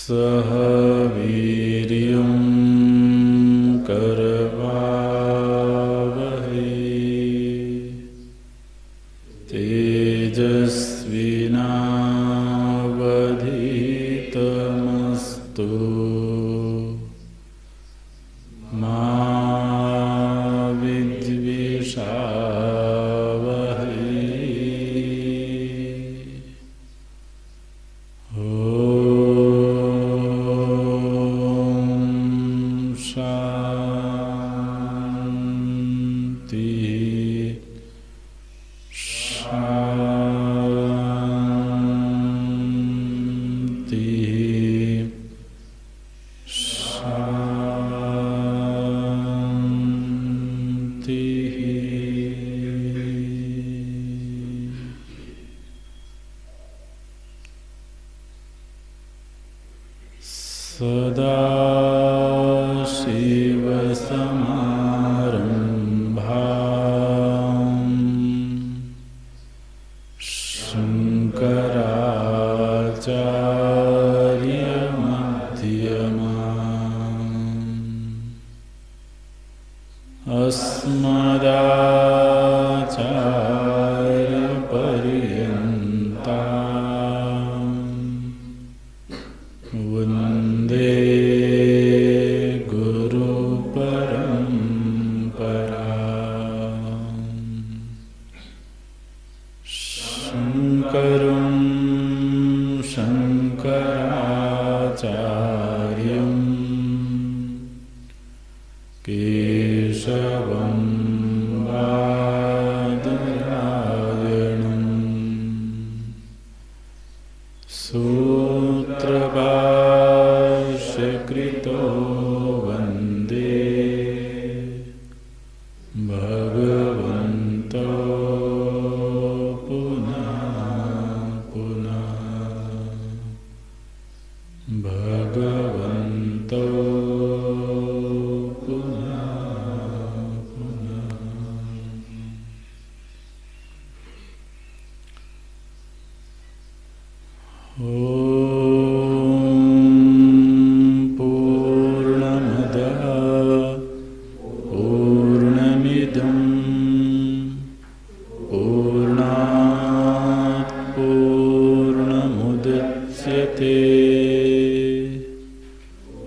सह वीर्यं करवावहै तेजस्विनावधीतमस्तु मा सदाशिवसमारम्भाम् शङ्कराचार्यमध्यमाम् अस्मदाचार्यपर्यन्ताम् वन्दे शङ्करं शङ्कराचार्यं केशवं बादरायणं सूत्रभाष्यकृतो वन्दे भगवन्तो भगवन्तो पुनः पुनः। ॐ पूर्णमदः पूर्णमिदं पूर्णात् पूर्णमुदच्यते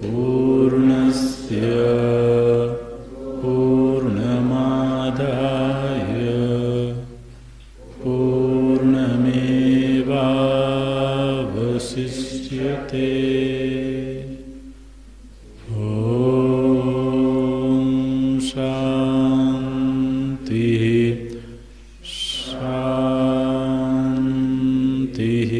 पूर्णस्य पूर्णमादाय पूर्णमेवावशिष्यते। ॐ शान्तिः शान्तिः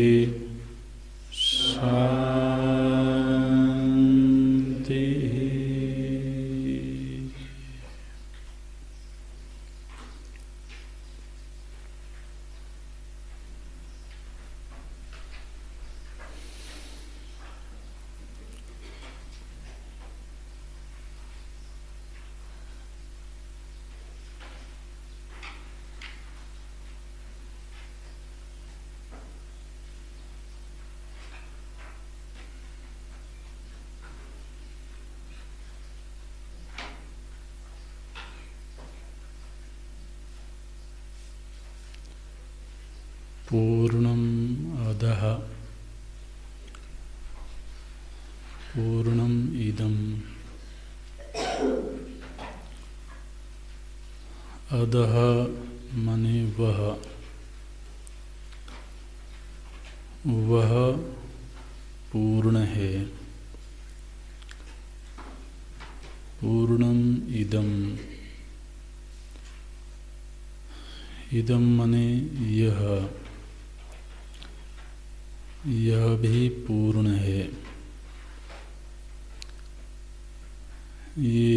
पूर्णम् अधः पूर्णम् इदम् अधः मने वह पूर्ण है। पूर्णम् इदम् इदम् मने यह भी पूर्ण है। ये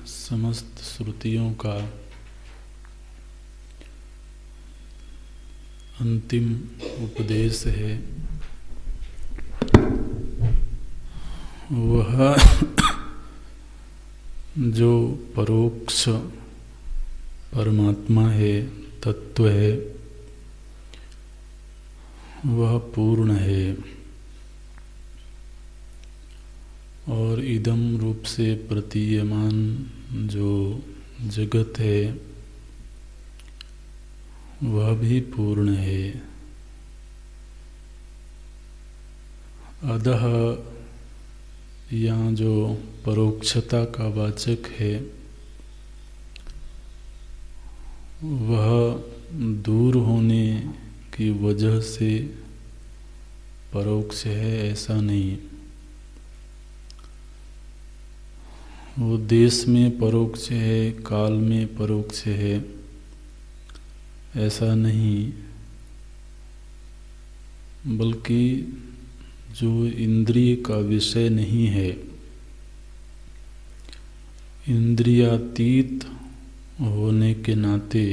समस्त श्रुतियों का अंतिम उपदेश है। वह जो परोक्ष परमात्मा है, तत्व है, वह पूर्ण है। इदम रूप से प्रतीयमान जो जगत है वह भी पूर्ण है। अतः यहाँ जो परोक्षता का वाचक है वह दूर होने की वजह से परोक्ष है ऐसा नहीं। वो देश में परोक्ष है, काल में परोक्ष है ऐसा नहीं, बल्कि जो इंद्रिय का विषय नहीं है, इंद्रियातीत होने के नाते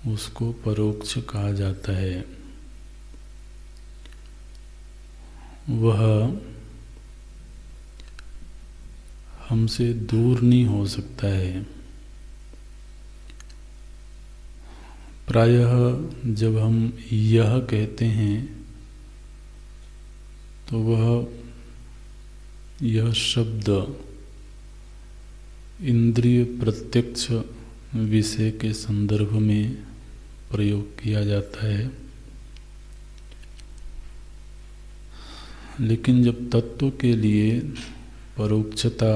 उसको परोक्ष कहा जाता है। वह हमसे दूर नहीं हो सकता है। प्रायः जब हम यह कहते हैं तो वह यह शब्द इंद्रिय प्रत्यक्ष विषय के संदर्भ में प्रयोग किया जाता है। लेकिन जब तत्व के लिए परोक्षता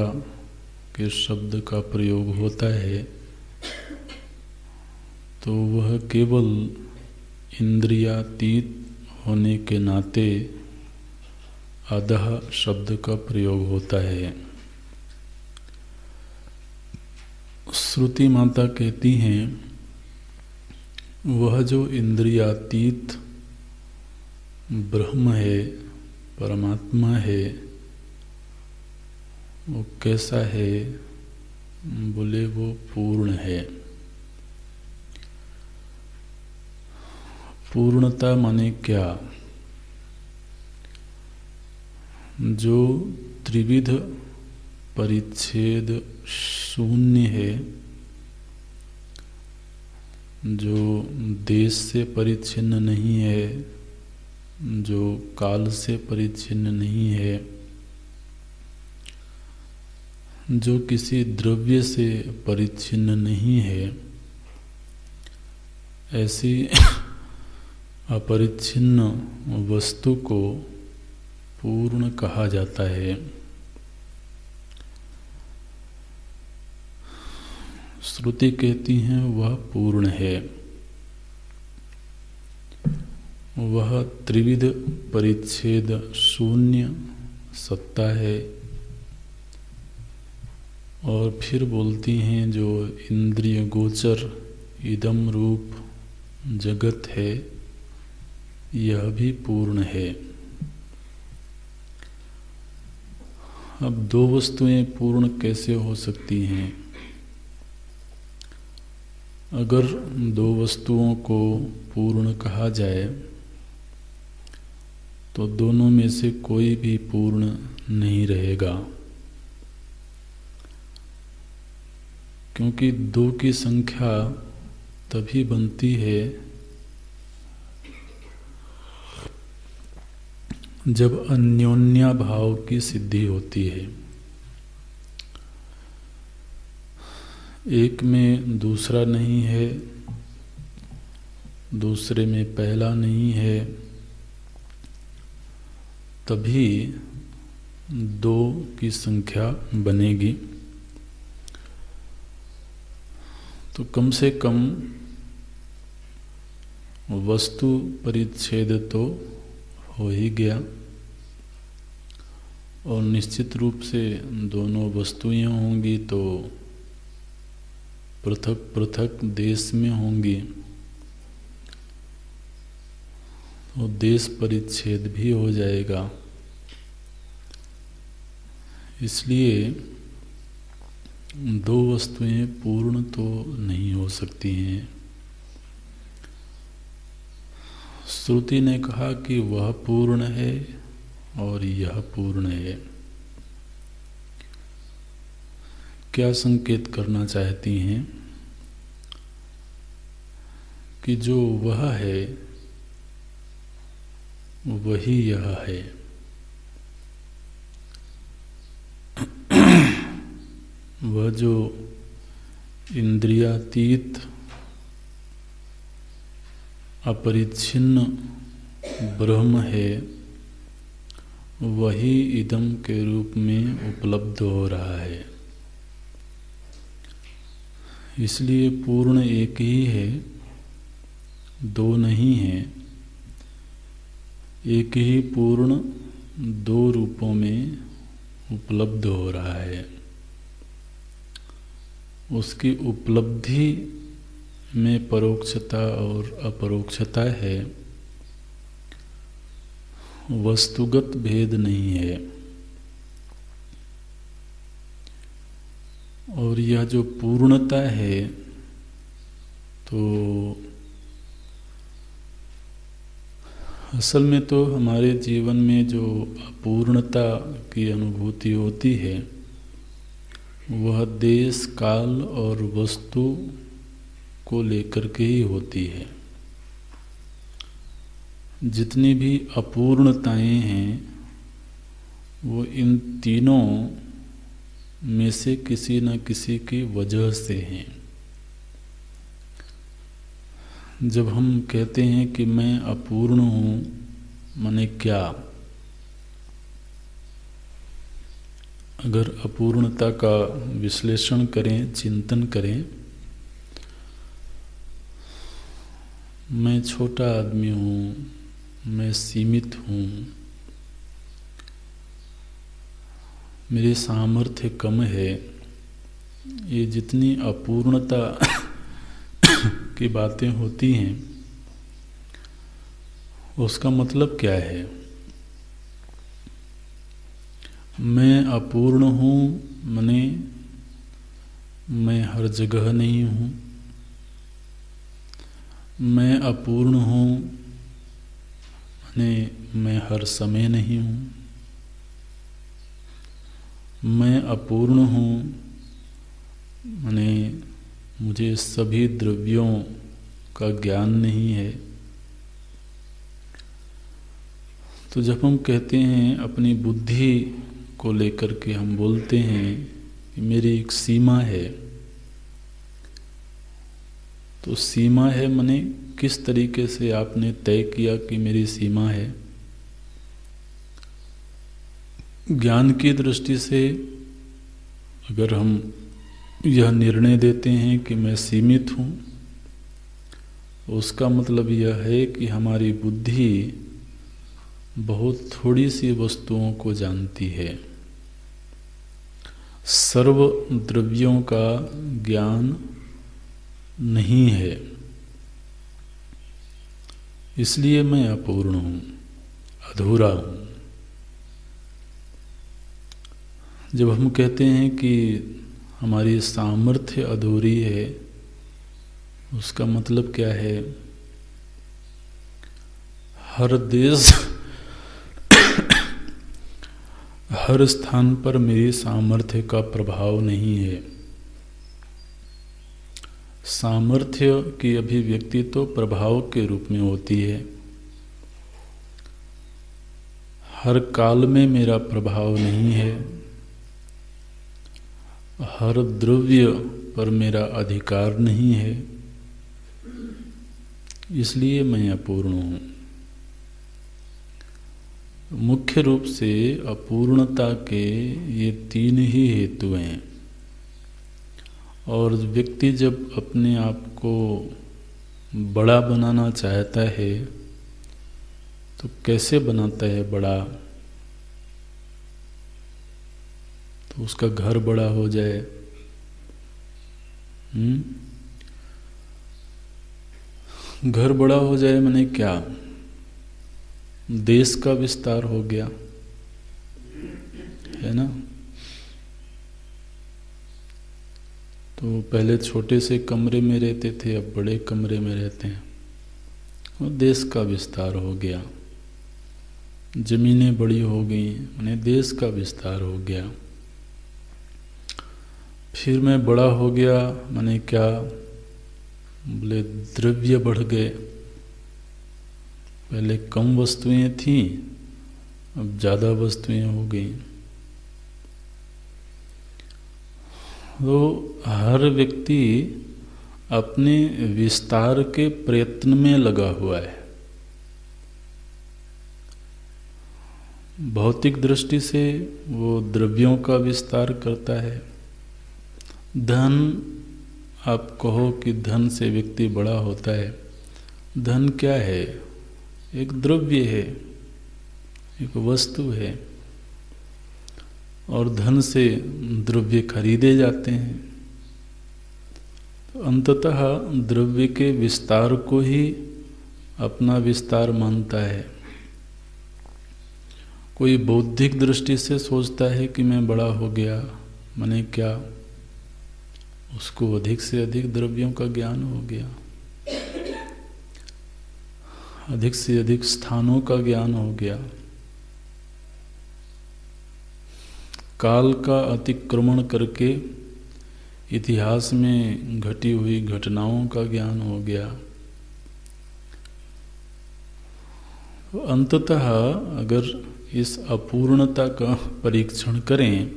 के शब्द का प्रयोग होता है तो वह केवल इंद्रियातीत होने के नाते अधः शब्द का प्रयोग होता है। श्रुति माता कहती हैं वह जो इंद्रियातीत ब्रह्म है, परमात्मा है, वो कैसा है? बोले वो पूर्ण है। पूर्णता माने क्या? जो त्रिविध परिच्छेद शून्य है, जो देश से परिच्छिन्न नहीं है, जो काल से परिच्छिन्न नहीं है, जो किसी द्रव्य से परिच्छिन्न नहीं है, ऐसी अपरिच्छिन्न वस्तु को पूर्ण कहा जाता है। श्रुति कहती हैं वह पूर्ण है। वह त्रिविध परिच्छेद शून्य सत्ता है। और फिर बोलती हैं जो इंद्रिय गोचर इदम रूप जगत है यह भी पूर्ण है। अब दो वस्तुएं पूर्ण कैसे हो सकती हैं? अगर दो वस्तुओं को पूर्ण कहा जाए तो दोनों में से कोई भी पूर्ण नहीं रहेगा, क्योंकि दो की संख्या तभी बनती है जब अन्योन्या भाव की सिद्धि होती है। एक में दूसरा नहीं है, दूसरे में पहला नहीं है, तभी दो की संख्या बनेगी। तो कम से कम वस्तु परिच्छेद तो हो ही गया, और निश्चित रूप से दोनों वस्तुएं होंगी तो पृथक पृथक देश में होंगी, तो देश परिच्छेद भी हो जाएगा। इसलिए दो वस्तुएं पूर्ण तो नहीं हो सकती हैं। श्रुति ने कहा कि वह पूर्ण है और यह पूर्ण है। क्या संकेत करना चाहती हैं? कि जो वह है वही यह है। यह जो इंद्रियातीत अपरिच्छिन्न ब्रह्म है, वही इदम के रूप में उपलब्ध हो रहा है। इसलिए पूर्ण एक ही है, दो नहीं है। एक ही पूर्ण दो रूपों में उपलब्ध हो रहा है। उसकी उपलब्धि में परोक्षता और अपरोक्षता है, वस्तुगत भेद नहीं है। और यह जो पूर्णता है, तो असल में तो हमारे जीवन में जो अपूर्णता की अनुभूति होती है, वह देश, काल और वस्तु को लेकर के ही होती है। जितनी भी अपूर्णताएं हैं, वो इन तीनों में से किसी न किसी की वजह से हैं। जब हम कहते हैं कि मैं अपूर्ण हूँ, माने क्या? अगर अपूर्णता का विश्लेषण करें, चिंतन करें, मैं छोटा आदमी हूँ, मैं सीमित हूँ, मेरी सामर्थ्य कम है, ये जितनी अपूर्णता की बातें होती हैं, उसका मतलब क्या है? मैं अपूर्ण हूँ माने मैं हर जगह नहीं हूँ। मैं अपूर्ण हूँ माने मैं हर समय नहीं हूँ। मैं अपूर्ण हूँ माने मुझे सभी द्रव्यों का ज्ञान नहीं है। तो जब हम कहते हैं, अपनी बुद्धि को लेकर के हम बोलते हैं कि मेरी एक सीमा है, तो सीमा है माने किस तरीके से आपने तय किया कि मेरी सीमा है? ज्ञान की दृष्टि से अगर हम यह निर्णय देते हैं कि मैं सीमित हूँ, उसका मतलब यह है कि हमारी बुद्धि बहुत थोड़ी सी वस्तुओं को जानती है। सर्व द्रव्यों का ज्ञान नहीं है। इसलिए मैं अपूर्ण हूँ, अधूरा हूँ। जब हम कहते हैं कि हमारी सामर्थ्य अधूरी है, उसका मतलब क्या है? हर देश हर स्थान पर मेरी सामर्थ्य का प्रभाव नहीं है। सामर्थ्य की अभिव्यक्ति तो प्रभाव के रूप में होती है। हर काल में मेरा प्रभाव नहीं है। हर द्रव्य पर मेरा अधिकार नहीं है। इसलिए मैं अपूर्ण हूँ। मुख्य रूप से अपूर्णता के ये तीन ही हेतु हैं। और व्यक्ति जब अपने आप को बड़ा बनाना चाहता है, तो कैसे बनाता है बड़ा? तो उसका घर बड़ा हो जाए, घर बड़ा हो जाए माने क्या? देश का विस्तार हो गया, है ना? तो पहले छोटे से कमरे में रहते थे, अब बड़े कमरे में रहते हैं, और देश का विस्तार हो गया। जमीनें बड़ी हो गई, माने देश का विस्तार हो गया। फिर मैं बड़ा हो गया माने क्या? बोले द्रव्य बढ़ गए। पहले कम वस्तुएं थीं, अब ज़्यादा वस्तुएं हो गई। तो हर व्यक्ति अपने विस्तार के प्रयत्न में लगा हुआ है। भौतिक दृष्टि से वो द्रव्यों का विस्तार करता है। धन, आप कहो कि धन से व्यक्ति बड़ा होता है। धन क्या है? एक द्रव्य है, एक वस्तु है, और धन से द्रव्य खरीदे जाते हैं। तो अंततः द्रव्य के विस्तार को ही अपना विस्तार मानता है। कोई बौद्धिक दृष्टि से सोचता है कि मैं बड़ा हो गया, मैंने क्या, उसको अधिक से अधिक द्रव्यों का ज्ञान हो गया, अधिक से अधिक स्थानों का ज्ञान हो गया, काल का अतिक्रमण करके इतिहास में घटी हुई घटनाओं का ज्ञान हो गया। तो अंततः अगर इस अपूर्णता का परीक्षण करें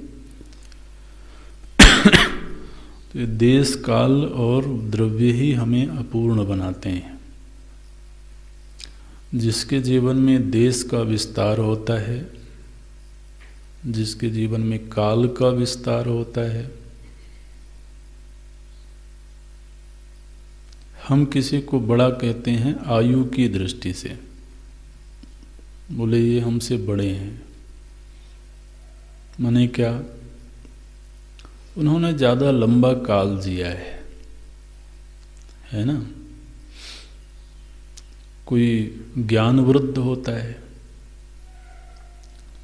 तो देश, काल और द्रव्य ही हमें अपूर्ण बनाते हैं। जिसके जीवन में देश का विस्तार होता है, जिसके जीवन में काल का विस्तार होता है, हम किसी को बड़ा कहते हैं आयु की दृष्टि से। बोले ये हमसे बड़े हैं, माने क्या? उन्होंने ज़्यादा लंबा काल जिया है ना? कोई ज्ञान वृद्ध होता है,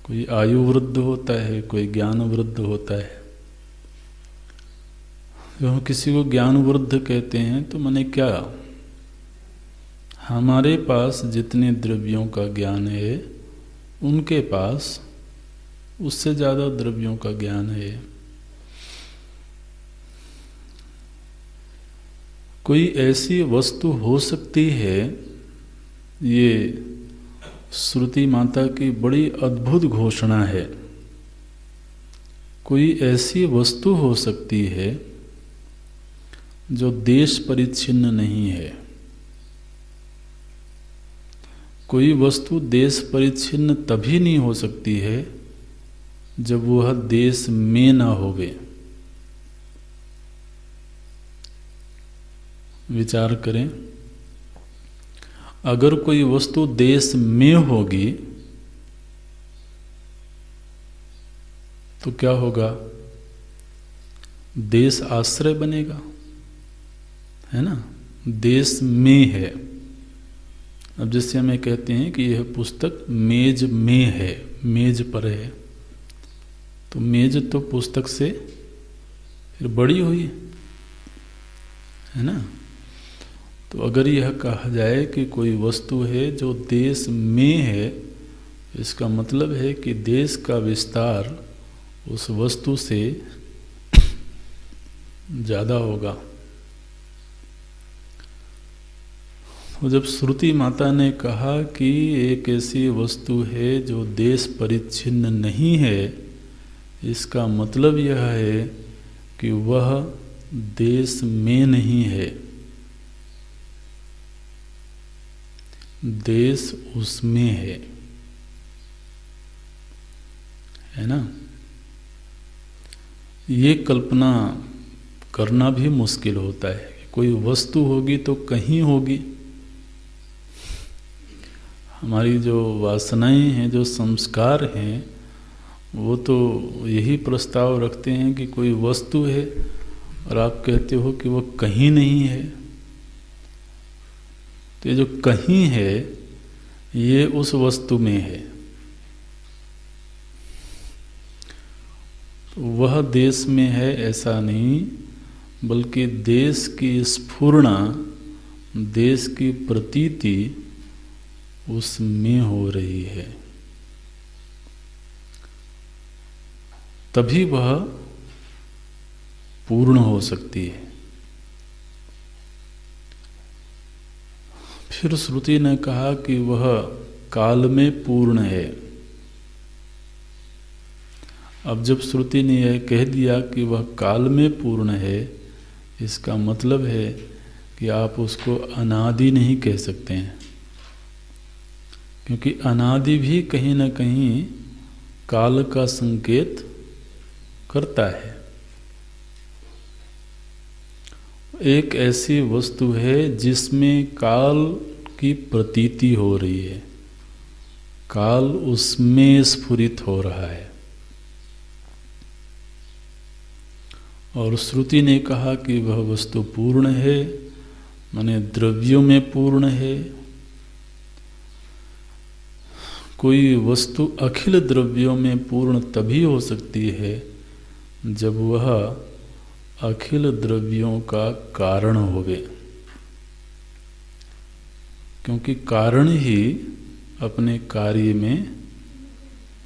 कोई आयु वृद्ध होता है, कोई ज्ञान वृद्ध होता है। जब हम किसी को ज्ञान वृद्ध कहते हैं तो माने क्या? हमारे पास जितने द्रव्यों का ज्ञान है उनके पास उससे ज़्यादा द्रव्यों का ज्ञान है। कोई ऐसी वस्तु हो सकती है, ये श्रुति माता की बड़ी अद्भुत घोषणा है, कोई ऐसी वस्तु हो सकती है जो देश परिच्छिन्न नहीं है। कोई वस्तु देश परिच्छिन्न तभी नहीं हो सकती है जब वह देश में ना होवे। विचार करें, अगर कोई वस्तु देश में होगी तो क्या होगा? देश आश्रय बनेगा, है ना? देश में है। अब जैसे हमें कहते हैं कि यह पुस्तक मेज में है, मेज पर है, तो मेज तो पुस्तक से फिर बड़ी हुई है ना? तो अगर यह कहा जाए कि कोई वस्तु है जो देश में है, इसका मतलब है कि देश का विस्तार उस वस्तु से ज़्यादा होगा। तो जब श्रुति माता ने कहा कि एक ऐसी वस्तु है जो देश परिच्छिन्न नहीं है, इसका मतलब यह है कि वह देश में नहीं है, देश उसमें है ना? ये कल्पना करना भी मुश्किल होता है। कोई वस्तु होगी तो कहीं होगी। हमारी जो वासनाएं हैं, जो संस्कार हैं, वो तो यही प्रस्ताव रखते हैं कि कोई वस्तु है और आप कहते हो कि वो कहीं नहीं है। तो ये जो कहीं है ये उस वस्तु में है। तो वह देश में है ऐसा नहीं, बल्कि देश की स्फुरणा, देश की प्रतीति उसमें हो रही है, तभी वह पूर्ण हो सकती है। फिर श्रुति ने कहा कि वह काल में पूर्ण है। अब जब श्रुति ने यह कह दिया कि वह काल में पूर्ण है, इसका मतलब है कि आप उसको अनादि नहीं कह सकते हैं, क्योंकि अनादि भी कहीं न कहीं काल का संकेत करता है। एक ऐसी वस्तु है जिसमें काल की प्रतीति हो रही है, काल उसमें स्फुरित हो रहा है। और श्रुति ने कहा कि वह वस्तु पूर्ण है, माने द्रव्यों में पूर्ण है। कोई वस्तु अखिल द्रव्यों में पूर्ण तभी हो सकती है जब वह अखिल द्रव्यों का कारण होवे, क्योंकि कारण ही अपने कार्य में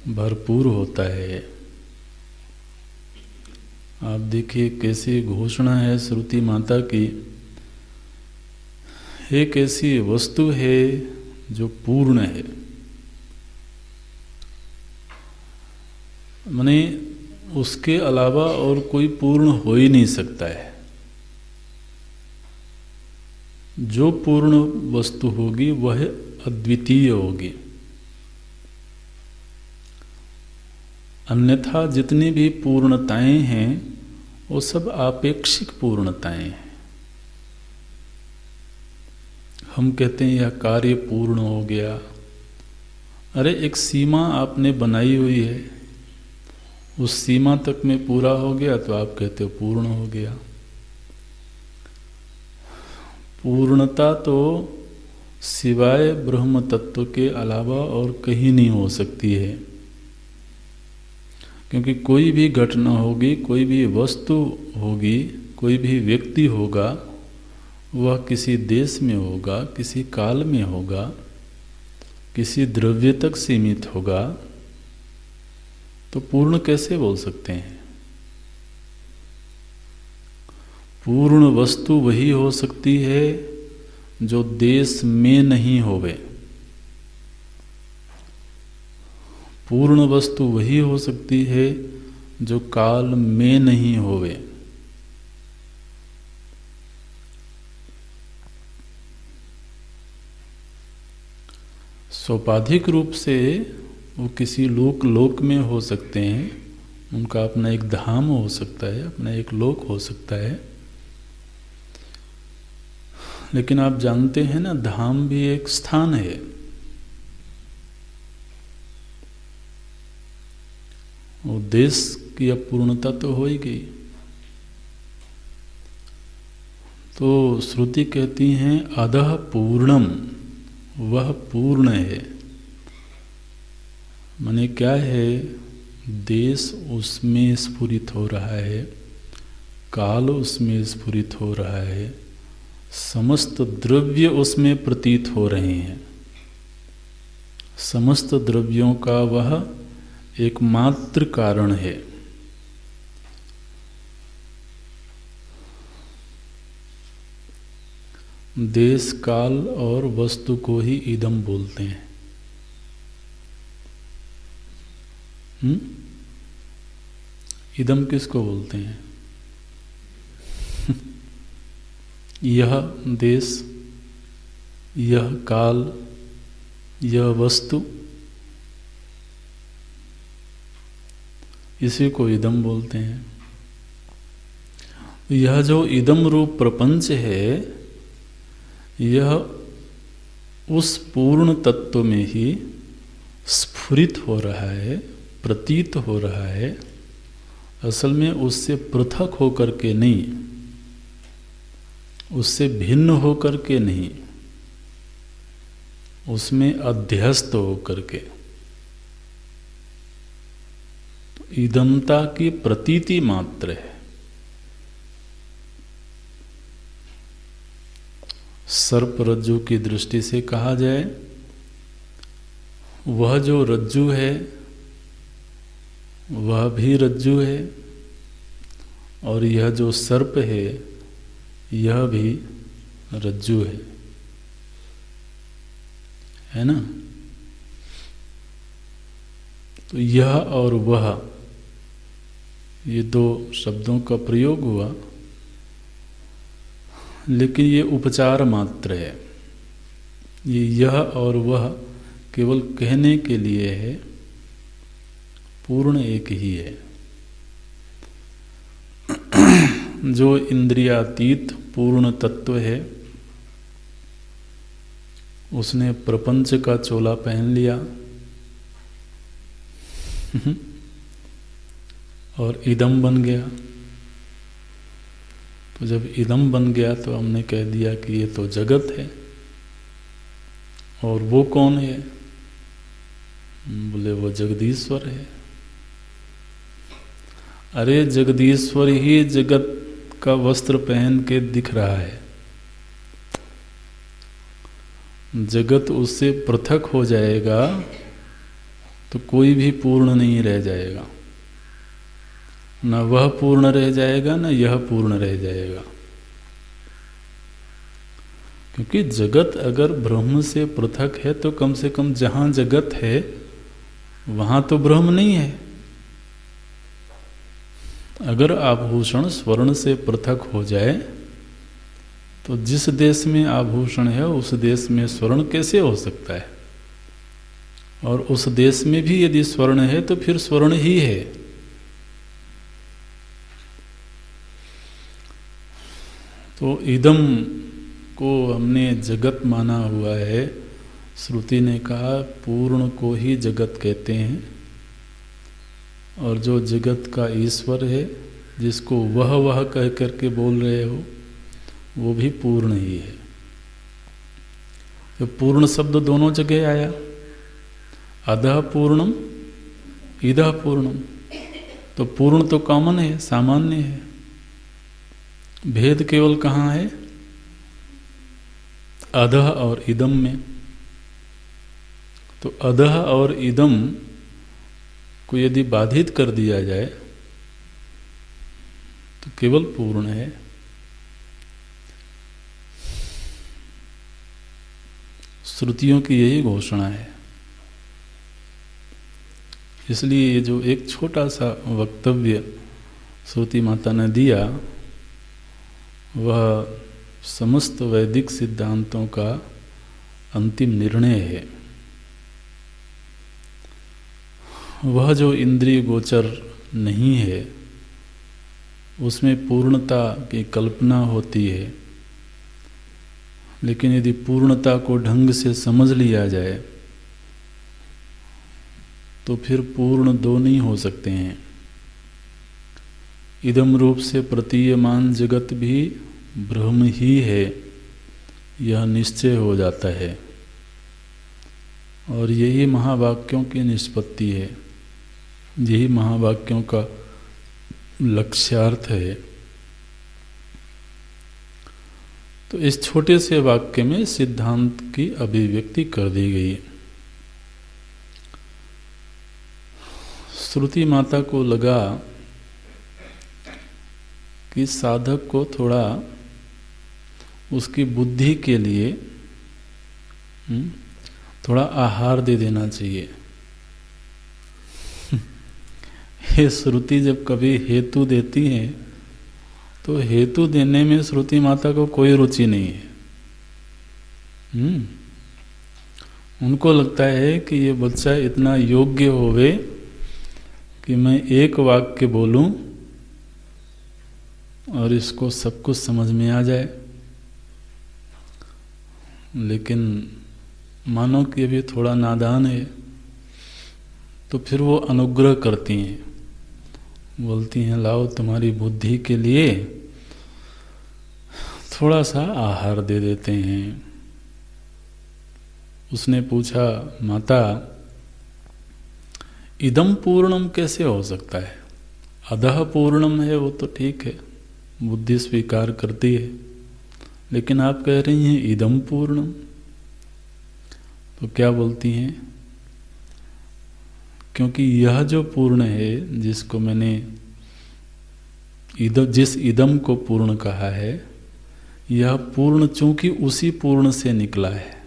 भरपूर होता है। आप देखिए कैसी घोषणा है श्रुति माता की, एक ऐसी वस्तु है जो पूर्ण है, माने उसके अलावा और कोई पूर्ण हो ही नहीं सकता है। जो पूर्ण वस्तु होगी वह अद्वितीय होगी, अन्यथा जितनी भी पूर्णताएं हैं वो सब आपेक्षिक पूर्णताएं हैं। हम कहते हैं यह कार्य पूर्ण हो गया, अरे एक सीमा आपने बनाई हुई है, उस सीमा तक में पूरा हो गया तो आप कहते हो पूर्ण हो गया। पूर्णता तो सिवाय ब्रह्म तत्व के अलावा और कहीं नहीं हो सकती है, क्योंकि कोई भी घटना होगी, कोई भी वस्तु होगी, कोई भी व्यक्ति होगा, वह किसी देश में होगा, किसी काल में होगा, किसी द्रव्य तक सीमित होगा, तो पूर्ण कैसे बोल सकते हैं? पूर्ण वस्तु वही हो सकती है जो देश में नहीं होवे, पूर्ण वस्तु वही हो सकती है जो काल में नहीं होवे। सोपाधिक रूप से वो किसी लोक में हो सकते हैं, उनका अपना एक धाम हो सकता है, अपना एक लोक हो सकता है। लेकिन आप जानते हैं ना, धाम भी एक स्थान है। वो देश की अपूर्णता तो हो ही गई। तो श्रुति कहती हैं अधः पूर्णम, वह पूर्ण है। माने क्या है? देश उसमें स्फुरित हो रहा है, काल उसमें स्फुरित हो रहा है, समस्त द्रव्य उसमें प्रतीत हो रहे हैं। समस्त द्रव्यों का वह एकमात्र कारण है। देश काल और वस्तु को ही इदम बोलते हैं। इदम किसको बोलते हैं? यह देश, यह काल, यह वस्तु, इसी को इदम बोलते हैं। यह जो इदम रूप प्रपंच है, यह उस पूर्ण तत्व में ही स्फुरित हो रहा है, प्रतीत हो रहा है। असल में उससे पृथक होकर के नहीं, उससे भिन्न होकर के नहीं, उसमें अध्यस्त होकर के। तो इदमता की प्रतीति मात्र है। सर्प रज्जु की दृष्टि से कहा जाए, वह जो रज्जु है वह भी रज्जु है, और यह जो सर्प है यह भी रज्जु है ना? तो यह और वह ये दो शब्दों का प्रयोग हुआ, लेकिन ये उपचार मात्र है। ये यह और वह केवल कहने के लिए है, पूर्ण एक ही है। जो इंद्रियातीत पूर्ण तत्व है, उसने प्रपंच का चोला पहन लिया और इदम बन गया। तो जब इदम बन गया तो हमने कह दिया कि ये तो जगत है। और वो कौन है? बोले वो जगदीश्वर है। अरे जगदीश्वर ही जगत का वस्त्र पहन के दिख रहा है। जगत उससे पृथक हो जाएगा तो कोई भी पूर्ण नहीं रह जाएगा। न वह पूर्ण रह जाएगा, न यह पूर्ण रह जाएगा। क्योंकि जगत अगर ब्रह्म से पृथक है तो कम से कम जहां जगत है वहां तो ब्रह्म नहीं है। अगर आभूषण स्वर्ण से पृथक हो जाए तो जिस देश में आभूषण है उस देश में स्वर्ण कैसे हो सकता है? और उस देश में भी यदि स्वर्ण है तो फिर स्वर्ण ही है। तो इदम को हमने जगत माना हुआ है। श्रुति ने कहा पूर्ण को ही जगत कहते हैं, और जो जगत का ईश्वर है, जिसको वह कह करके बोल रहे हो, वो भी पूर्ण ही है। तो पूर्ण शब्द दोनों जगह आया, अधः पूर्णम इदः पूर्णम। तो पूर्ण तो कॉमन है, सामान्य है। भेद केवल कहाँ है? अधः और इदम में। तो अधः और इदम को यदि बाधित कर दिया जाए तो केवल पूर्ण है। श्रुतियों की यही घोषणा है। इसलिए ये जो एक छोटा सा वक्तव्य श्रुति माता ने दिया, वह समस्त वैदिक सिद्धांतों का अंतिम निर्णय है। वह जो इंद्रिय गोचर नहीं है, उसमें पूर्णता की कल्पना होती है, लेकिन यदि पूर्णता को ढंग से समझ लिया जाए तो फिर पूर्ण दो नहीं हो सकते हैं। इदम रूप से प्रतीयमान जगत भी ब्रह्म ही है, यह निश्चय हो जाता है। और यही महावाक्यों की निष्पत्ति है, यही महावाक्यों का लक्ष्यार्थ है। तो इस छोटे से वाक्य में सिद्धांत की अभिव्यक्ति कर दी गई। श्रुति माता को लगा कि साधक को थोड़ा उसकी बुद्धि के लिए थोड़ा आहार दे देना चाहिए। ये श्रुति जब कभी हेतु देती है तो हेतु देने में श्रुति माता को कोई रुचि नहीं है। उनको लगता है कि ये बच्चा इतना योग्य होवे कि मैं एक वाक्य बोलूं और इसको सब कुछ समझ में आ जाए। लेकिन मानो कि अभी थोड़ा नादान है, तो फिर वो अनुग्रह करती हैं, बोलती हैं लाओ तुम्हारी बुद्धि के लिए थोड़ा सा आहार दे देते हैं। उसने पूछा, माता इदम पूर्णम कैसे हो सकता है? अधः पूर्णम है वो तो ठीक है, बुद्धि स्वीकार करती है, लेकिन आप कह रही हैं इदम पूर्णम। तो क्या बोलती हैं? क्योंकि यह जो पूर्ण है, जिसको मैंने जिस इदम को पूर्ण कहा है, यह पूर्ण चूंकि उसी पूर्ण से निकला है।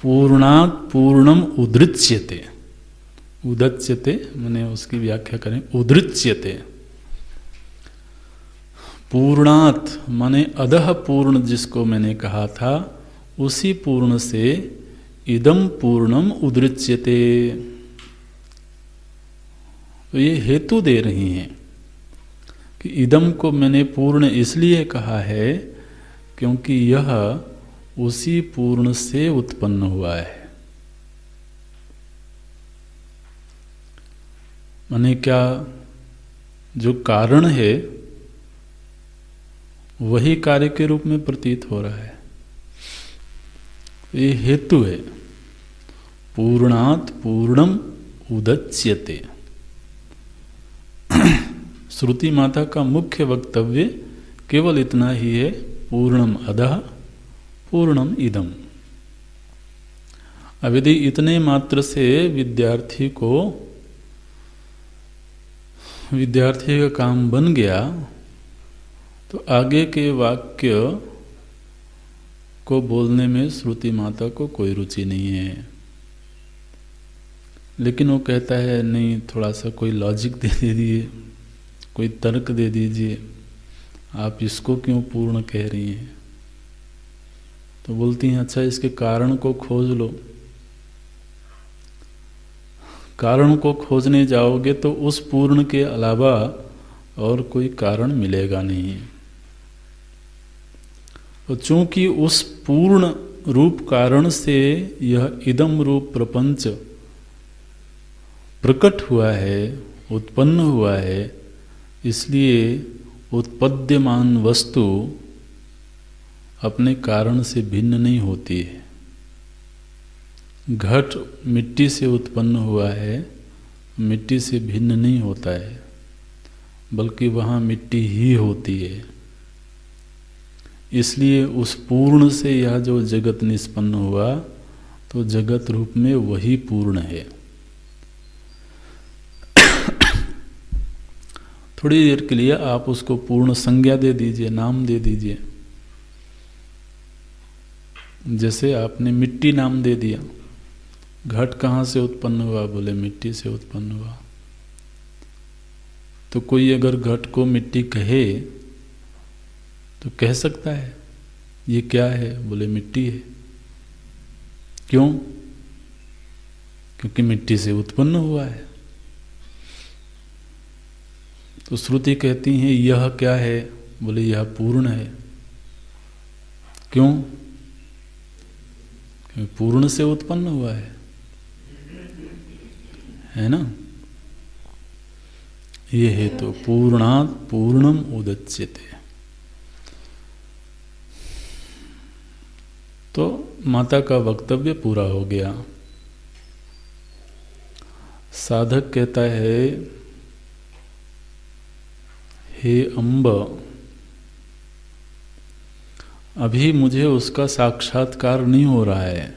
पूर्णात् पूर्णम उदृच्यते, उदच्यते मैंने उसकी व्याख्या करें उदृच्यते। पूर्णात् माने अधः पूर्ण जिसको मैंने कहा था उसी पूर्ण से इदम पूर्णम उदृच्यते। तो ये हेतु दे रही हैं कि इदम को मैंने पूर्ण इसलिए कहा है क्योंकि यह उसी पूर्ण से उत्पन्न हुआ है। माने क्या, जो कारण है वही कार्य के रूप में प्रतीत हो रहा है। ये हेतु है। पूर्णात् पूर्णम उदच्यते। श्रुति माता का मुख्य वक्तव्य केवल इतना ही है, पूर्णम अधः पूर्णम इदम। अब यदि इतने मात्र से विद्यार्थी का काम बन गया तो आगे के वाक्य को बोलने में श्रुति माता को कोई रुचि नहीं है। लेकिन वो कहता है नहीं, थोड़ा सा कोई लॉजिक दे दीजिए, कोई तर्क दे दीजिए, आप इसको क्यों पूर्ण कह रही हैं। तो बोलती हैं अच्छा इसके कारण को खोज लो। कारण को खोजने जाओगे तो उस पूर्ण के अलावा और कोई कारण मिलेगा नहीं। तो चूंकि उस पूर्ण रूप कारण से यह इदम रूप प्रपंच प्रकट हुआ है, उत्पन्न हुआ है, इसलिए उत्पद्यमान वस्तु अपने कारण से भिन्न नहीं होती है। घट मिट्टी से उत्पन्न हुआ है, मिट्टी से भिन्न नहीं होता है, बल्कि वहाँ मिट्टी ही होती है। इसलिए उस पूर्ण से यह जो जगत निष्पन्न हुआ तो जगत रूप में वही पूर्ण है। थोड़ी देर के लिए आप उसको पूर्ण संज्ञा दे दीजिए, नाम दे दीजिए। जैसे आपने मिट्टी नाम दे दिया, घट कहाँ से उत्पन्न हुआ, बोले मिट्टी से उत्पन्न हुआ। तो कोई अगर घट को मिट्टी कहे तो कह सकता है ये क्या है, बोले मिट्टी है। क्यों? क्योंकि मिट्टी से उत्पन्न हुआ है। तो श्रुति कहती है यह क्या है, बोले यह पूर्ण है। क्यों? क्योंकि पूर्ण से उत्पन्न हुआ है ना। ये है तो पूर्णात् पूर्णम उदच्यते। तो माता का वक्तव्य पूरा हो गया। साधक कहता है हे अम्ब, अभी मुझे उसका साक्षात्कार नहीं हो रहा है,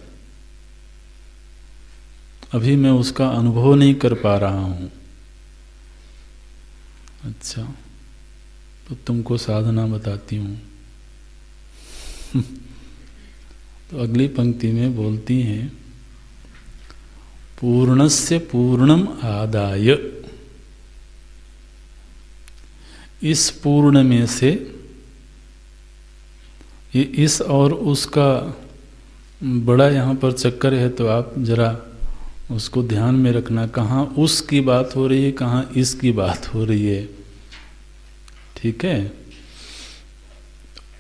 अभी मैं उसका अनुभव नहीं कर पा रहा हूं। अच्छा, तो तुमको साधना बताती हूं। तो अगली पंक्ति में बोलती हैं पूर्णस्य पूर्णम आदाय। इस पूर्ण में से, ये इस और उसका बड़ा यहाँ पर चक्कर है, तो आप जरा उसको ध्यान में रखना। कहाँ उस की बात हो रही है, कहाँ इस की बात हो रही है। ठीक है।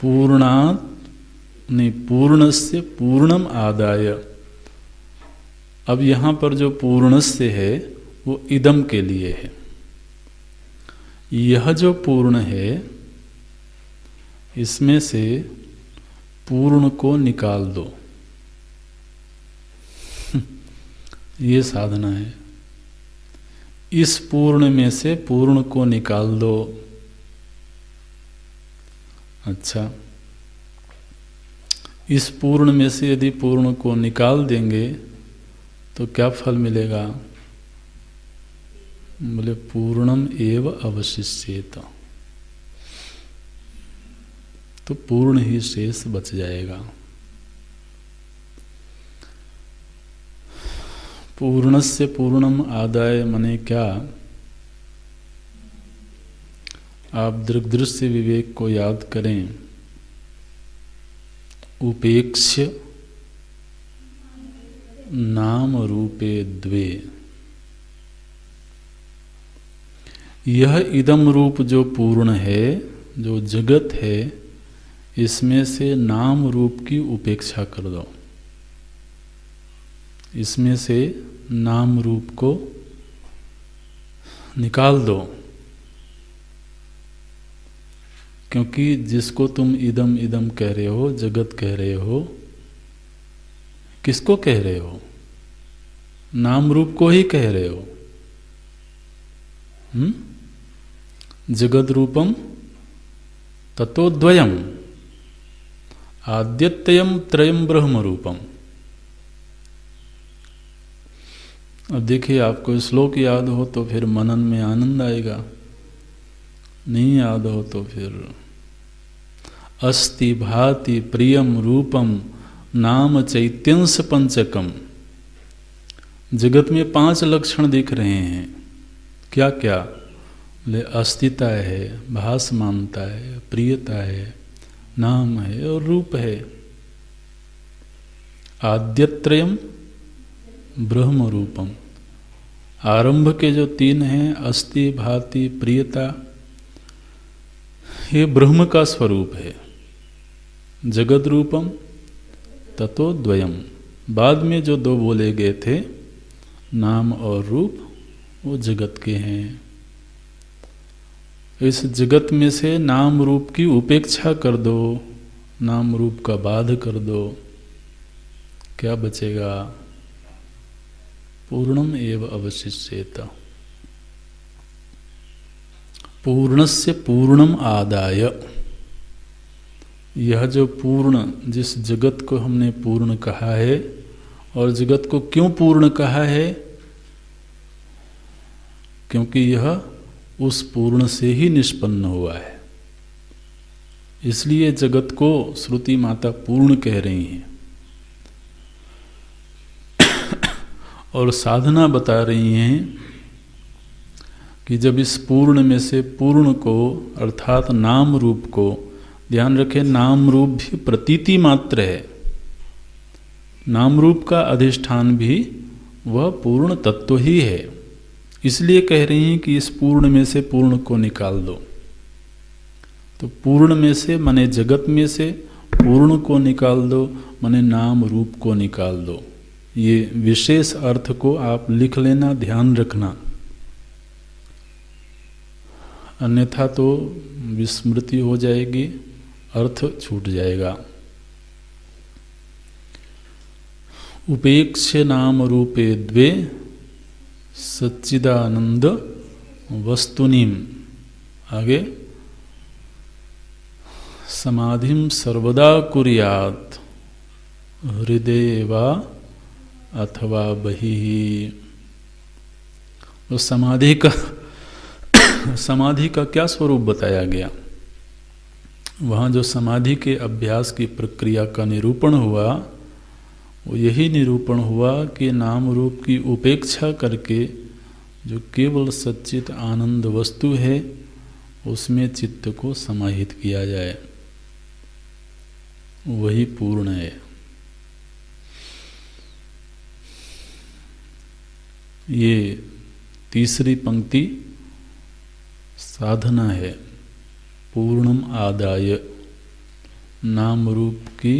पूर्णात् नहीं, पूर्णस्य पूर्णम आदाय। अब यहाँ पर जो पूर्णस्य है वो इदम के लिए है। यह जो पूर्ण है इसमें से पूर्ण को निकाल दो। ये साधना है। इस पूर्ण में से पूर्ण को निकाल दो। अच्छा, इस पूर्ण में से यदि पूर्ण को निकाल देंगे तो क्या फल मिलेगा? बोले पूर्णम एव अवशिष्येत। तो पूर्ण ही शेष बच जाएगा। पूर्णस्य पूर्णम आदाय मने क्या? आप दृग्दृश्य विवेक को याद करें। उपेक्ष्य नाम रूपे द्वे, यह इदम रूप जो पूर्ण है, जो जगत है, इसमें से नाम रूप की उपेक्षा कर दो। इसमें से नाम रूप को निकाल दो, क्योंकि जिसको तुम इदम इदम कह रहे हो, जगत कह रहे हो, किसको कह रहे हो? नाम रूप को ही कह रहे हो। जगत रूपम ततोद्वयम आद्यत्ययम त्रयम ब्रह्म रूपम। अब देखिए, आपको श्लोक याद हो तो फिर मनन में आनंद आएगा, नहीं याद हो तो फिर अस्ति भाति प्रियम रूपम नाम चैत्यंश पंचकम। जगत में 5 लक्षण दिख रहे हैं। क्या क्या? ले अस्तिता है, भासमानता है, प्रियता है, नाम है और रूप है। आद्यत्रयम ब्रह्म रूपम। आरंभ के जो 3 हैं, अस्ति भाति प्रियता, ये ब्रह्म का स्वरूप है। जगत रूपम ततो द्वयम। बाद में जो 2 बोले गए थे, नाम और रूप, वो जगत के हैं। इस जगत में से नाम रूप की उपेक्षा कर दो, नाम रूप का बाध कर दो, क्या बचेगा? पूर्णम एव अवशिष्येत। पूर्णस्य पूर्णम आदाय। यह जो पूर्ण, जिस जगत को हमने पूर्ण कहा है, और जगत को क्यों पूर्ण कहा है? क्योंकि यह उस पूर्ण से ही निष्पन्न हुआ है। इसलिए जगत को श्रुति माता पूर्ण कह रही हैं और साधना बता रही हैं कि जब इस पूर्ण में से पूर्ण को, अर्थात नाम रूप को, ध्यान रखें, नाम रूप भी प्रतीति मात्र है। नाम रूप का अधिष्ठान भी वह पूर्ण तत्व ही है। इसलिए कह रही हैं कि इस पूर्ण में से पूर्ण को निकाल दो। तो पूर्ण में से माने जगत में से पूर्ण को निकाल दो, माने नाम रूप को निकाल दो। ये विशेष अर्थ को आप लिख लेना, ध्यान रखना, अन्यथा तो विस्मृति हो जाएगी, अर्थ छूट जाएगा। उपेक्ष्य नाम रूपे द्वे सच्चिदानंद वस्तुनिम। आगे समाधिम सर्वदा कुर्यात् हृदय वा अथवा बहिः। तो समाधि का क्या स्वरूप बताया गया? वहाँ जो समाधि के अभ्यास की प्रक्रिया का निरूपण हुआ, वो यही निरूपण हुआ कि नाम रूप की उपेक्षा करके जो केवल सच्चित आनंद वस्तु है, उसमें चित्त को समाहित किया जाए, वही पूर्ण है। ये तीसरी पंक्ति साधना है। पूर्णम आदाय, नाम रूप की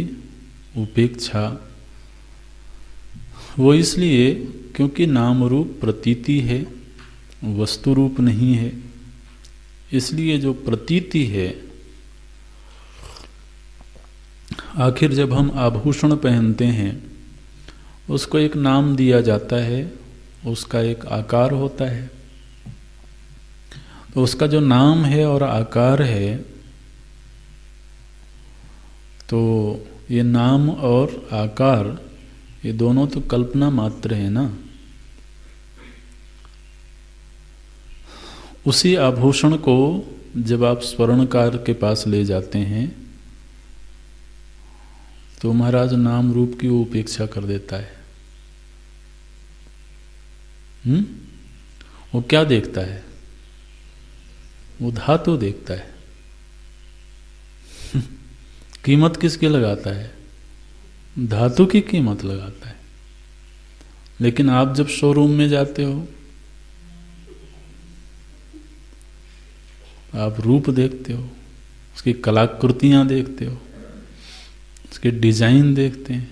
उपेक्षा। वो इसलिए क्योंकि नाम रूप प्रतीति है, वस्तु रूप नहीं है। इसलिए जो प्रतीति है, आखिर जब हम आभूषण पहनते हैं, उसको एक नाम दिया जाता है, उसका एक आकार होता है। तो उसका जो नाम है और आकार है, तो ये नाम और आकार, ये दोनों तो कल्पना मात्र है ना। उसी आभूषण को जब आप स्वर्णकार के पास ले जाते हैं, तो महाराज नाम रूप की उपेक्षा कर देता है। वो क्या देखता है? वो धातु देखता है। कीमत किसकी लगाता है? धातु की कीमत लगाता है। लेकिन आप जब शोरूम में जाते हो, आप रूप देखते हो, उसकी कलाकृतियां देखते हो, उसके डिजाइन देखते हैं,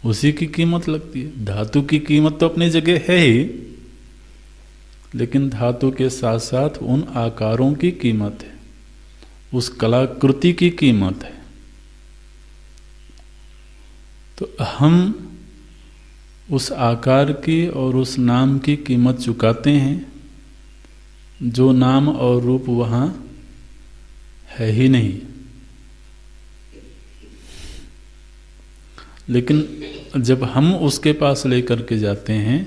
उसी की कीमत लगती है। धातु की कीमत तो अपनी जगह है ही, लेकिन धातु के साथ साथ उन आकारों की कीमत है, उस कलाकृति की कीमत है। तो हम उस आकार की और उस नाम की कीमत चुकाते हैं, जो नाम और रूप वहां है ही नहीं। लेकिन जब हम उसके पास लेकर के जाते हैं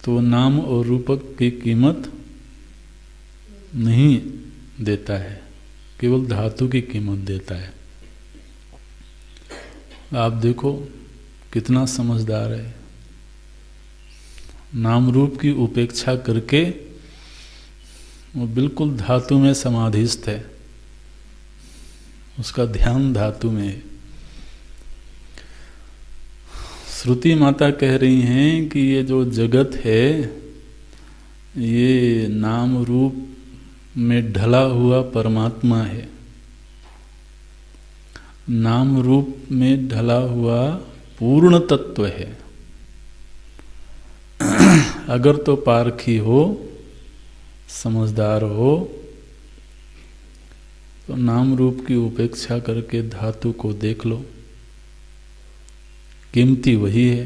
तो नाम और रूपक की कीमत नहीं देता है, केवल धातु की कीमत देता है। आप देखो कितना समझदार है, नाम रूप की उपेक्षा करके वो बिल्कुल धातु में समाधिस्थ है, उसका ध्यान धातु में है। श्रुति माता कह रही हैं कि ये जो जगत है, ये नाम रूप में ढला हुआ परमात्मा है, नाम रूप में ढला हुआ पूर्ण तत्व है। अगर तो पारखी हो, समझदार हो, तो नाम रूप की उपेक्षा करके धातु को देख लो, कीमती वही है।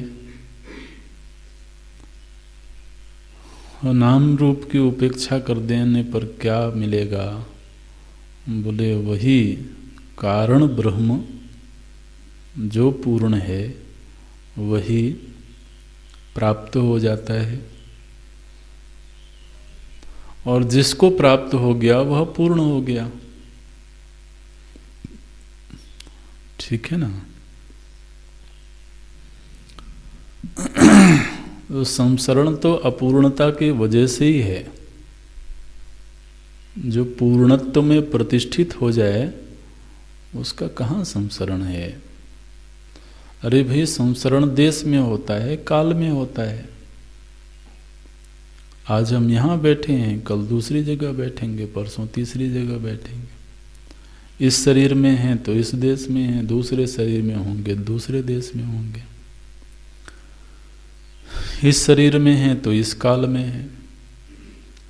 और नाम रूप की उपेक्षा कर देने पर क्या मिलेगा? बोले वही कारण ब्रह्म जो पूर्ण है वही प्राप्त हो जाता है, और जिसको प्राप्त हो गया वह पूर्ण हो गया। ठीक है ना? तो संसरण तो अपूर्णता की वजह से ही है। जो पूर्णत्व में प्रतिष्ठित हो जाए उसका कहाँ संसरण है? अरे भाई, संसरण देश में होता है, काल में होता है। आज हम यहाँ बैठे हैं, कल दूसरी जगह बैठेंगे, परसों तीसरी जगह बैठेंगे। इस शरीर में हैं तो इस देश में हैं, दूसरे शरीर में होंगे दूसरे देश में होंगे। इस शरीर में हैं तो इस काल में हैं,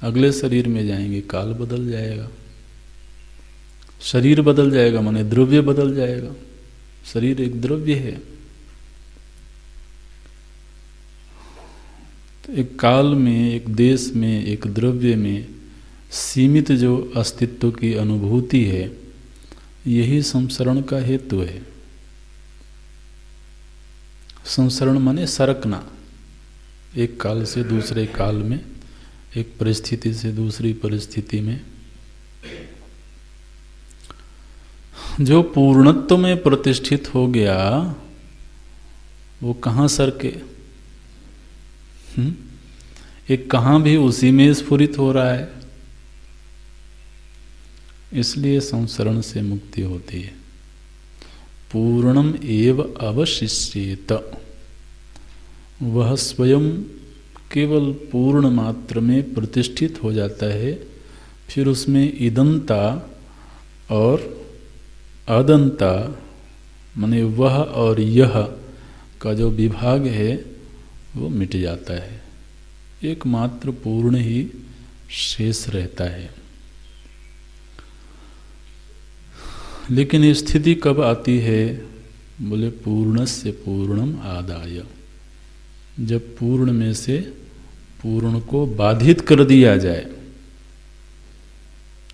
अगले शरीर में जाएंगे काल बदल जाएगा, शरीर बदल जाएगा, माने द्रव्य बदल जाएगा। शरीर एक द्रव्य है। तो एक काल में, एक देश में, एक द्रव्य में सीमित जो अस्तित्व की अनुभूति है, यही संसरण का हेतु है। संसरण माने सरकना, एक काल से दूसरे काल में, एक परिस्थिति से दूसरी परिस्थिति में। जो पूर्णत्व में प्रतिष्ठित हो गया वो कहाँ सरके? एक कहाँ भी उसी में स्फुरित हो रहा है। इसलिए संसरण से मुक्ति होती है। पूर्णम एव अवशिष्येत, वह स्वयं केवल पूर्ण मात्र में प्रतिष्ठित हो जाता है। फिर उसमें इदंता और अदंता, माने वह और यह का जो विभाग है वो मिट जाता है। एकमात्र पूर्ण ही शेष रहता है। लेकिन स्थिति कब आती है? बोले पूर्णस्य पूर्णम आदाय, जब पूर्ण में से पूर्ण को बाधित कर दिया जाए,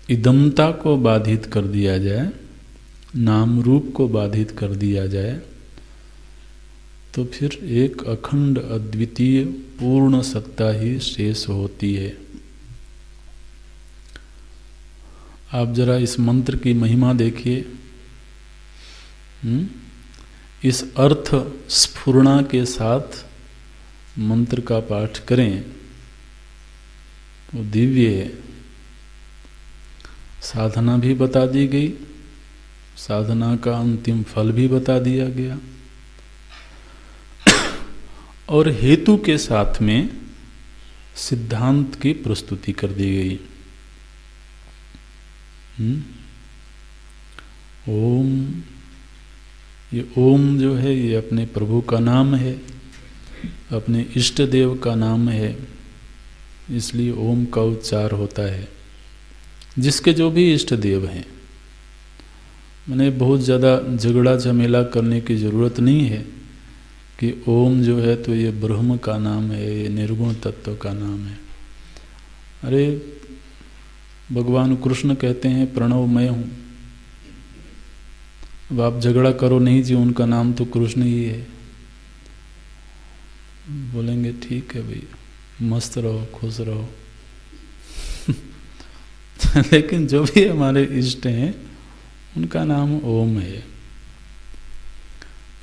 इदमता को बाधित कर दिया जाए, नाम रूप को बाधित कर दिया जाए, तो फिर एक अखंड अद्वितीय पूर्ण सत्ता ही शेष होती है। आप जरा इस मंत्र की महिमा देखिए। इस अर्थ स्फुरणा के साथ मंत्र का पाठ करें वो दिव्य है। साधना भी बता दी गई, साधना का अंतिम फल भी बता दिया गया, और हेतु के साथ में सिद्धांत की प्रस्तुति कर दी गई। ओम, ये ओम जो है ये अपने प्रभु का नाम है, अपने इष्ट देव का नाम है, इसलिए ओम का उच्चार होता है। जिसके जो भी इष्ट देव हैं, मैंने बहुत ज़्यादा झगड़ा झमेला करने की ज़रूरत नहीं है कि ओम जो है तो ये ब्रह्म का नाम है, ये निर्गुण तत्व का नाम है। अरे भगवान कृष्ण कहते हैं प्रणव मैं हूँ। अब आप झगड़ा करो, नहीं जी उनका नाम तो कृष्ण ही है। बोलेंगे ठीक है भाई, मस्त रहो, खुश रहो। लेकिन जो भी हमारे इष्ट हैं उनका नाम ओम है।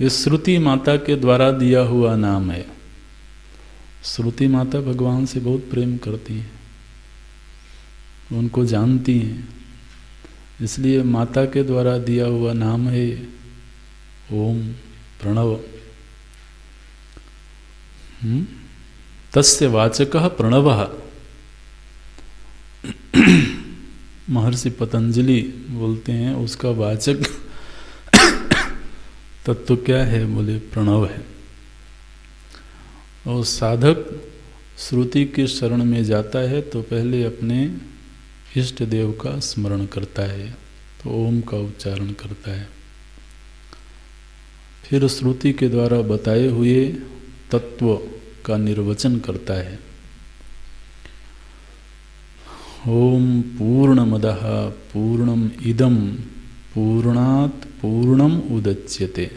ये श्रुति माता के द्वारा दिया हुआ नाम है। श्रुति माता भगवान से बहुत प्रेम करती हैं, उनको जानती हैं, इसलिए माता के द्वारा दिया हुआ नाम है ओम प्रणव। तस्य वाचकः प्रणवः। महर्षि पतंजलि बोलते हैं उसका वाचक तत्व क्या है, बोले प्रणव है। और साधक श्रुति के शरण में जाता है तो पहले अपने इष्ट देव का स्मरण करता है, तो ओम का उच्चारण करता है। फिर श्रुति के द्वारा बताए हुए तत्व का निर्वचन करता है। ओम पूर्णमदः पूर्णम इदम पूर्णात् पूर्णम उदच्यते।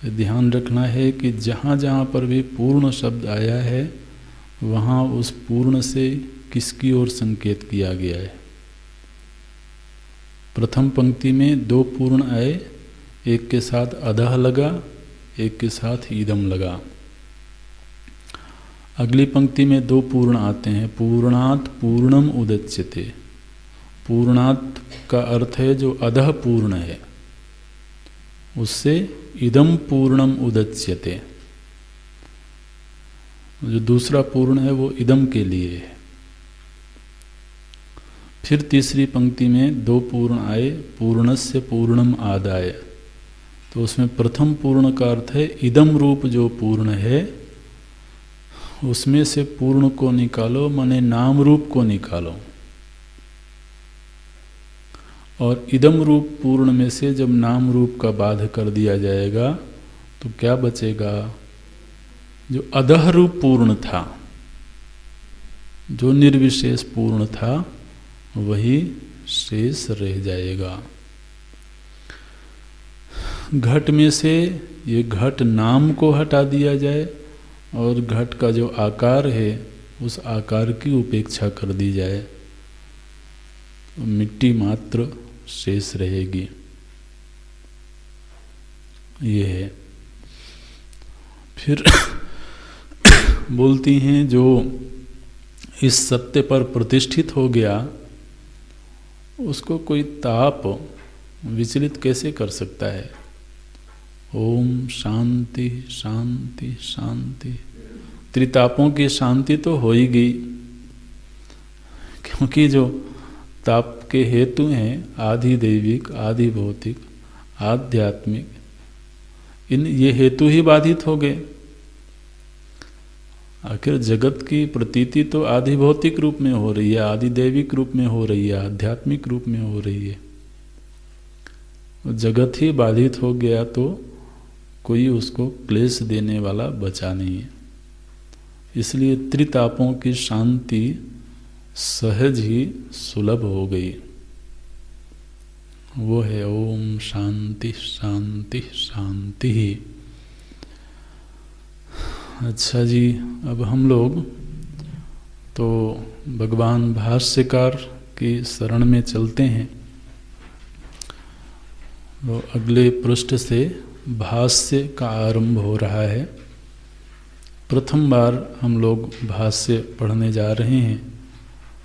ध्यान रखना है कि जहाँ जहाँ पर भी पूर्ण शब्द आया है वहाँ उस पूर्ण से किसकी ओर संकेत किया गया है। प्रथम पंक्ति में दो पूर्ण आए, एक के साथ अधः लगा, एक के साथ इदम लगा। अगली पंक्ति में दो पूर्ण आते हैं, पूर्णात् पूर्णम उदच्यते। पूर्णात् का अर्थ है जो अधः पूर्ण है, उससे इदम पूर्णम उदच्यते। जो दूसरा पूर्ण है वो इदम के लिए है। फिर तीसरी पंक्ति में दो पूर्ण आए, पूर्णस्य पूर्णम आदाय। तो उसमें प्रथम पूर्ण का अर्थ है इदम रूप जो पूर्ण है उसमें से पूर्ण को निकालो, माने नाम रूप को निकालो। और इदम रूप पूर्ण में से जब नाम रूप का बाध कर दिया जाएगा तो क्या बचेगा? जो अधः रूप पूर्ण था, जो निर्विशेष पूर्ण था, वही शेष रह जाएगा। घट में से ये घट नाम को हटा दिया जाए और घट का जो आकार है उस आकार की उपेक्षा कर दी जाए, तो मिट्टी मात्र शेष रहेगी। ये है। फिर बोलती हैं जो इस सत्य पर प्रतिष्ठित हो गया उसको कोई ताप विचलित कैसे कर सकता है? ओम शांति शांति शांति। त्रितापों की शांति तो हो ही गई, क्योंकि जो ताप के हेतु हैं आदि दैविक, आदि भौतिक, आध्यात्मिक, ये हेतु ही बाधित हो गए। आखिर जगत की प्रतीति तो आदि भौतिक रूप में हो रही है, आदि दैविक रूप में हो रही है, आध्यात्मिक रूप में हो रही है। जगत ही बाधित हो गया तो कोई उसको क्लेश देने वाला बचा नहीं है। इसलिए त्रितापों की शांति सहज ही सुलभ हो गई। वो है ओम शांति शांति शांति ही। अच्छा जी, अब हम लोग तो भगवान भाष्यकार की शरण में चलते हैं। तो अगले पृष्ठ से भाष्य का आरंभ हो रहा है। प्रथम बार हम लोग भाष्य पढ़ने जा रहे हैं।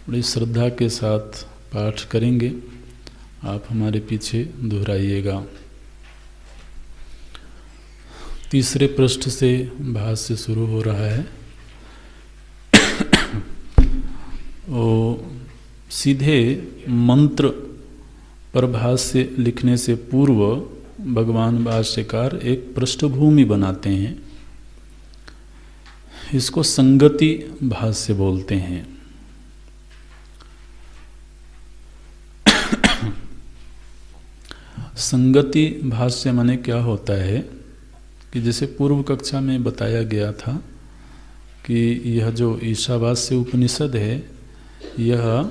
बड़ी श्रद्धा के साथ पाठ करेंगे, आप हमारे पीछे दोहराइएगा। तीसरे पृष्ठ से भाष्य शुरू हो रहा है। सीधे मंत्र पर भाष्य लिखने से पूर्व भगवान भाष्यकार एक पृष्ठभूमि बनाते हैं। इसको संगति भाष्य बोलते हैं। संगति भाष्य माने क्या होता है कि जैसे पूर्व कक्षा में बताया गया था कि यह जो ईशावास्य उपनिषद है, यह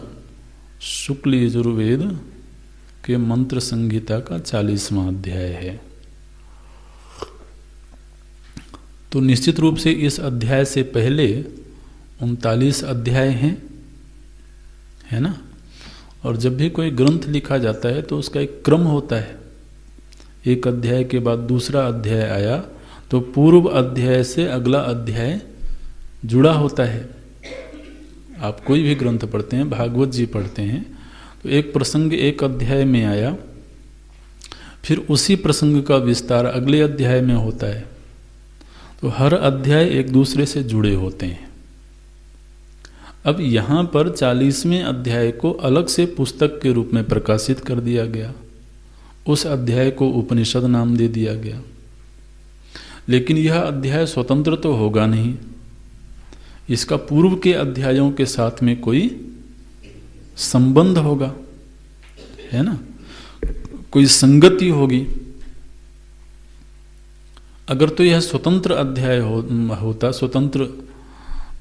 शुक्ल यजुर्वेद के मंत्र संहिता का 40वां अध्याय है। तो निश्चित रूप से इस अध्याय से पहले 39 अध्याय हैं, है ना। और जब भी कोई ग्रंथ लिखा जाता है तो उसका एक क्रम होता है। एक अध्याय के बाद दूसरा अध्याय आया तो पूर्व अध्याय से अगला अध्याय जुड़ा होता है। आप कोई भी ग्रंथ पढ़ते हैं, भागवत जी पढ़ते हैं, तो एक प्रसंग एक अध्याय में आया, फिर उसी प्रसंग का विस्तार अगले अध्याय में होता है। तो हर अध्याय एक दूसरे से जुड़े होते हैं। अब यहाँ पर 40वें अध्याय को अलग से पुस्तक के रूप में प्रकाशित कर दिया गया। उस अध्याय को उपनिषद नाम दे दिया गया। लेकिन यह अध्याय स्वतंत्र तो होगा नहीं, इसका पूर्व के अध्यायों के साथ में कोई संबंध होगा, है ना, कोई संगति होगी। अगर तो यह स्वतंत्र अध्याय होता, स्वतंत्र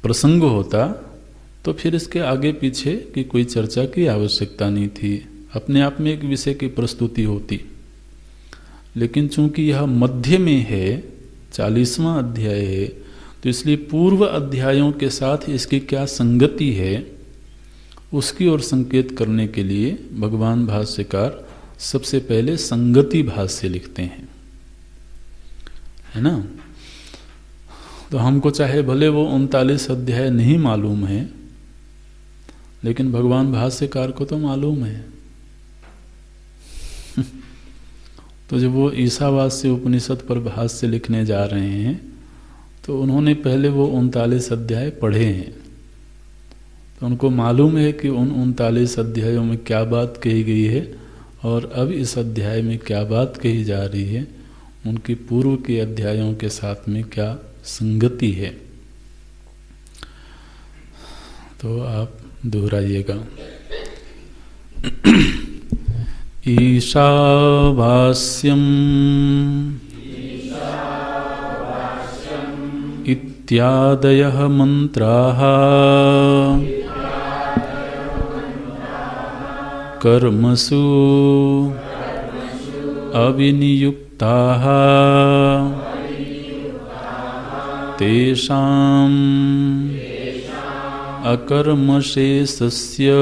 प्रसंग होता, तो फिर इसके आगे पीछे की कोई चर्चा की आवश्यकता नहीं थी, अपने आप में एक विषय की प्रस्तुति होती। लेकिन चूंकि यह मध्य में है, 40वां अध्याय है, तो इसलिए पूर्व अध्यायों के साथ इसकी क्या संगति है उसकी ओर संकेत करने के लिए भगवान भाष्यकार सबसे पहले संगति भाष्य लिखते हैं, है ना। तो हमको चाहे भले वो 39 अध्याय नहीं मालूम है, लेकिन भगवान भाष्यकार को तो मालूम है। तो जब वो ईशावास्य उपनिषद पर भाष्य लिखने जा रहे हैं तो उन्होंने पहले वो 39 अध्याय पढ़े हैं। तो उनको मालूम है कि उन 39 अध्यायों में क्या बात कही गई है और अब इस अध्याय में क्या बात कही जा रही है, उनकी पूर्व के अध्यायों के साथ में क्या संगति है। तो आप दोहराइएगा। ईशावास्यम इत्यादयः मंत्राः कर्मसु अविनियुक्ताः तेषाम् अकर्मशेषस्य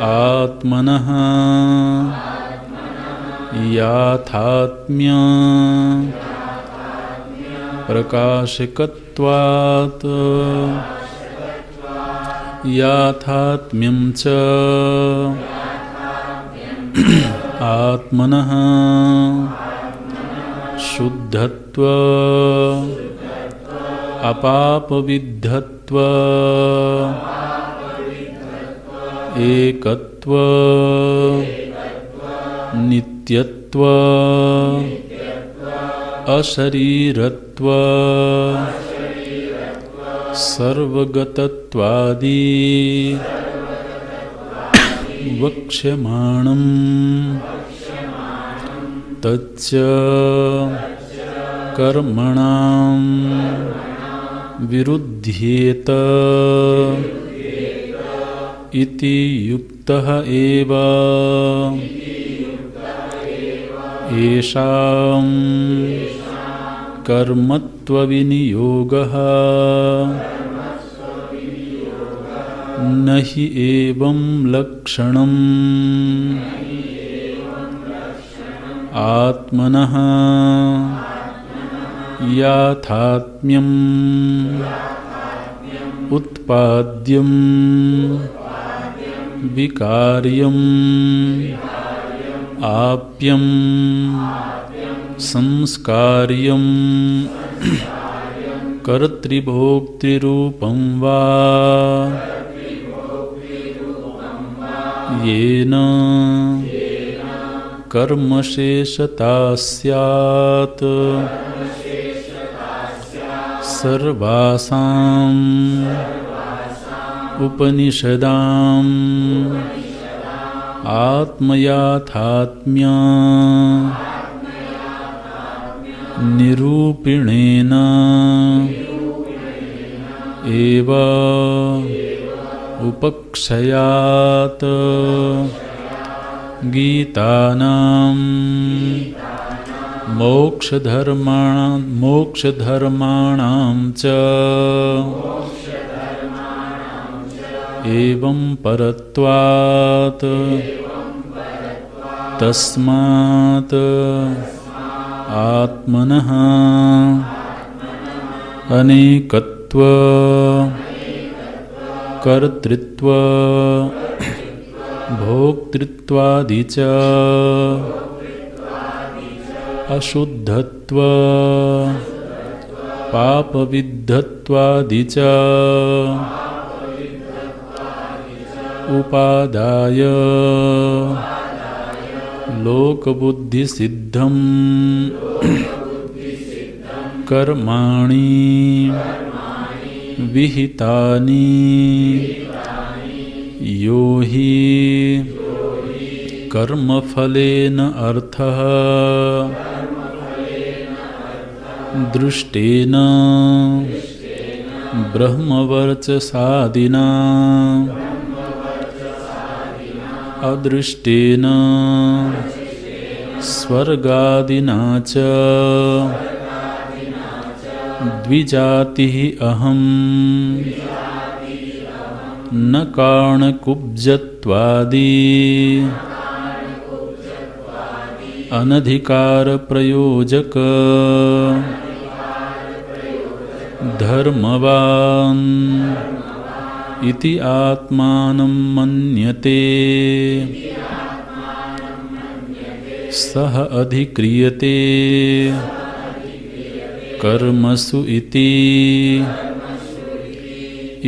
आत्मनः याथात्म्य प्रकाशकत्वात् याथात्म्यं च आत्मनः शुद्धत्व अपापविद्धत्व एकत्व नित्यत्व अशरीरत्व सर्वगतत्वादि वक्ष्यमाणं तच्च कर्मणां विरुध्येत इति युक्तः एव येषां कर्मत्वविनियोगः न हि एवं लक्षणम् आत्मनः याथात्म्यम् उत्पाद्यम् विकार्यम् आप्यम् संस्कार्यम् कर्तृभोक्तृरूपं वा येन कर्मशेषता स्यात् सर्वासाम् उपनिषदाम् आत्मयाथात्म्य निरूपिणेन एव उपक्षयात् गीतानां मोक्षधर्माणां च एवं परत्वात् तस्मात् आत्मनः अनेकत्व कर्तृत्व भोक्तृत्वादि च अशुद्धत्व पापविद्धत्वादि च उपादाय लोकबुद्धिसिद्धं कर्माणि विहितानि यो हि कर्मफलेन अर्थः दृष्टेन ब्रह्मवर्चसादिना अदृष्टेन स्वर्गादिना च द्विजातिः अहम् न कारणकुब्जत्वादि अनधिकार प्रयोजक धर्मवान् इति आत्मानं मन्यते सह अधिक्रियते कर्मसु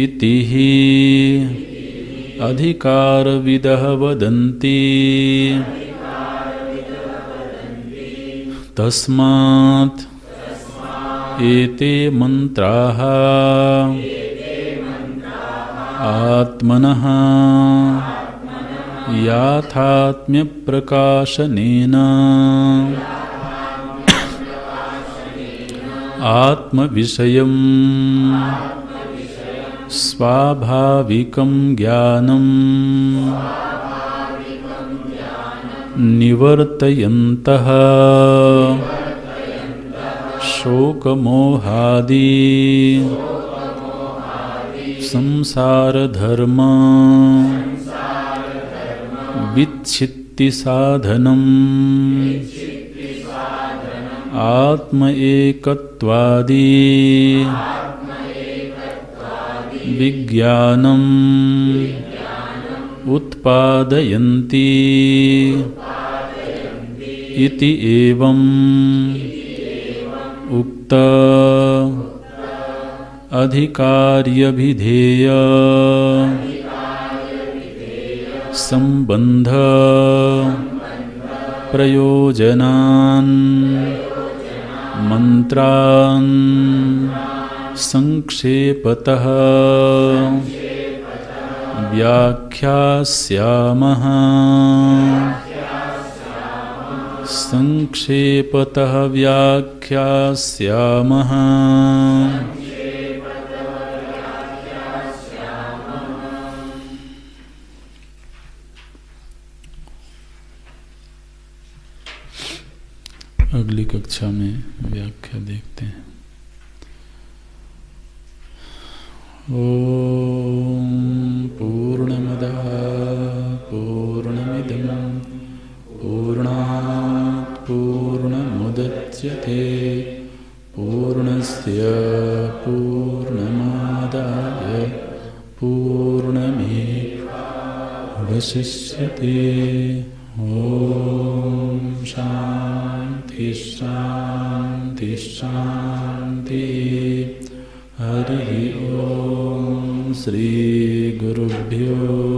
इति हि अधिकारविदः वदन्ति। तस्मात् एते मंत्राः आत्मनः याथात्म्य प्रकाशनेन आत्मविषयम् स्वाभाविकं ज्ञानं निवर्तयन्तः शोकमोहादि संसारधर्म विच्छित्ति साधनम् आत्म एकत्वादि विज्ञानम् उत्पादयन्ति इति एवम् उक्त अधिकार्यभिधेय संबंध प्रयोजनान् मंत्रान् संक्षेपतः व्याख्यास्यामः। संक्षेपतः व्याख्यास्यामः। अगली कक्षा में व्याख्या देखते हैं। ओम पूर्णमदः पूर्णमिदं पूर्णात् पूर्णमुदच्यते। पूर्णमादाय पूर्णमेवावशिष्यते। ॐ शान्ति शान्ति शान्ति। हरि ओम। श्री गुरुभ्यो